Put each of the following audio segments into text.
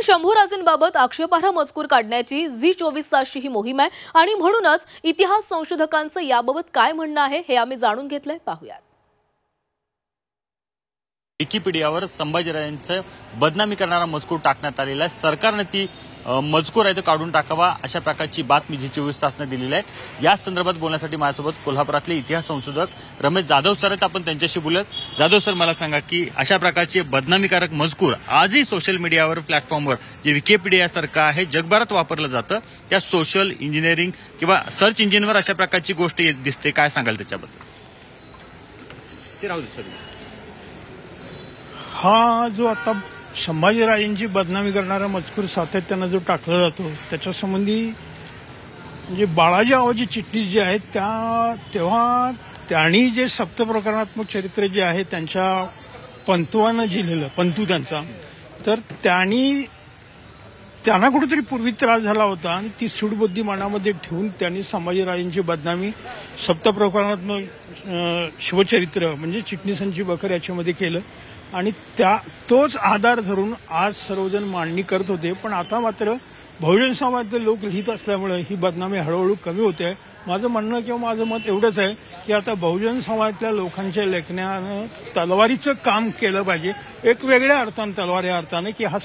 शंभूराजेंबाबत आक्षेपार्ह मजकूर काढण्याची झी24 तासची ही मोहीम आहे आणि म्हणूनच इतिहास संशोधकांचं याबाबत काय म्हणणं आहे हे आम्ही जाणून घेतलंय, पाहूयात. विकिपीडियावर संभाजीराजांचं बदनामी करणारा मजकूर टाकण्यात आलेला आहे. सरकारने ती मजकूर आहे तो काढून टाकावा अशा प्रकारची बातमी झी24 तासने दिलेली आहे. या संदर्भात बोलण्यासाठी माझ्यासोबत कोल्हापुरातले इतिहास संशोधक रमेश जाधव सर आहेत. आपण त्यांच्याशी बोलूयात. जाधव सर, मला सांगा की अशा प्रकारचे बदनामीकारक मजकूर आजही सोशल मीडियावर प्लॅटफॉर्मवर जे विकिपीडियासारखं आहे जगभरात वापरलं जातं, त्या सोशल इंजिनिअरिंग किंवा सर्च इंजिनवर अशा प्रकारची गोष्ट दिसते, काय सांगाल त्याच्याबद्दल? ते राहू दे सर. हा जो आता संभाजीराजांची बदनामी करणारा मजकूर सातत्यानं जो टाकला जातो त्याच्या संबंधी म्हणजे बाळाजी आवाजी चिटणीस जे आहेत तेव्हा त्यांनी जे सप्तप्रकरणात्मक चरित्र जे आहे त्यांच्या पंतुवानं लिहिलेलं, पंतू त्यांचा, तर त्यांना कुठेतरी पूर्वी त्रास झाला होता आणि ती सूडबुद्धी मनामध्ये ठेवून त्यांनी संभाजीराजांची बदनामी सप्तप्रकरणात्मक शिवचरित्र म्हणजे चिटणीसांची बखर याच्यामध्ये केलं आणि तोच आधार धरून आज सर्वजण मांडणी करत होते. पण आता मात्र बहुजन समाजातले लोक लिहित असल्यामुळे ही बदनामी हळूहळू कमी होते. माझं म्हणणं किंवा माझं मत एवढंच आहे की आता बहुजन समाजातल्या लोकांच्या लेखण्यानं तलवारीचं काम केलं पाहिजे, एक वेगळ्या अर्थानं तलवारी अर्थानं, की हा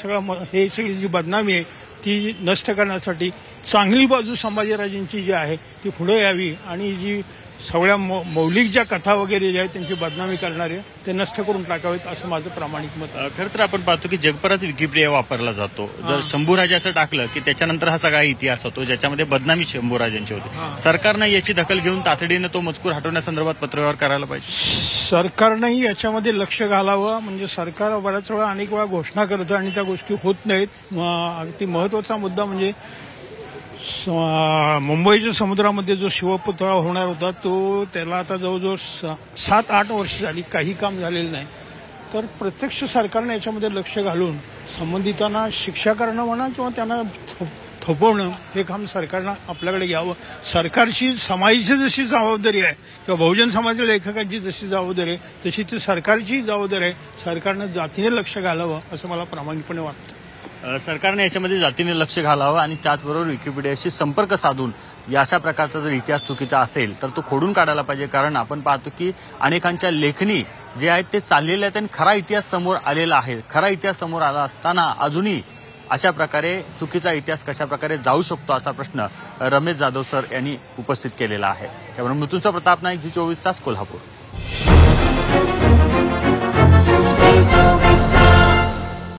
हे सगळी जी बदनामी आहे ती नष्ट करण्यासाठी चांगली बाजू संभाजीराजांची जी आहे ती पुढे यावी आणि जी सगळ्या मौलिक ज्या कथा वगैरे ज्या आहेत त्यांची बदनामी करणारे ते नष्ट करून टाकावेत असं माझं प्रामाणिक मत आहे. खरं तर आपण पाहतो की जगभरात विकिपीडिया वापरला जातो. जर शंभूराजाचं टाकलं की त्याच्यानंतर हा सगळा इतिहास होतो ज्याच्यामध्ये बदनामी शंभूराजांची होती. सरकारनं याची दखल घेऊन तातडीनं तो मजकूर हटवण्यासंदर्भात पत्रव्यवहार करायला पाहिजे. सरकारनंही याच्यामध्ये लक्ष घालावं. म्हणजे सरकार बऱ्याच वेळा अनेक वेळा घोषणा करतं आणि त्या गोष्टी होत नाहीत. अगदी महत्वाचा मुद्दा म्हणजे मुंबईच्या समुद्रामध्ये जो शिवपुतळा होणार होता त्याला आता जवळजवळ 7-8 वर्ष झाली, काही काम झालेलं नाही. तर प्रत्यक्ष सरकारने याच्यामध्ये लक्ष घालून संबंधितांना शिक्षा करणं म्हणा किंवा त्यांना थोपवणं हे काम सरकारनं आपल्याकडे घ्यावं. सरकारची समाजाची जशी जबाबदारी आहे किंवा बहुजन समाजाच्या लेखकांची जशी जबाबदारी आहे तशी ती सरकारची जबाबदारी आहे. सरकारनं जातीने लक्ष घालावं असं मला प्रामाणिकपणे वाटतं. सरकारने याच्यामध्ये जातीने लक्ष घालावं आणि त्याचबरोबर विकिपीडियाशी संपर्क साधून अशा प्रकारचा जर इतिहास चुकीचा असेल तर तो खोडून काढायला पाहिजे. कारण आपण पाहतो की अनेकांच्या लेखणी जे आहेत ते चाललेले आहेत आणि खरा इतिहास समोर आलेला आहे. खरा इतिहास समोर आला असताना अजूनही अशा प्रकारे चुकीचा इतिहास कशा प्रकारे जाऊ शकतो असा प्रश्न रमेश जाधव सर यांनी उपस्थित केलेला आहे. त्यामुळे मृत्यूंचा प्रताप नाईक, झी24 तास, कोल्हापूर.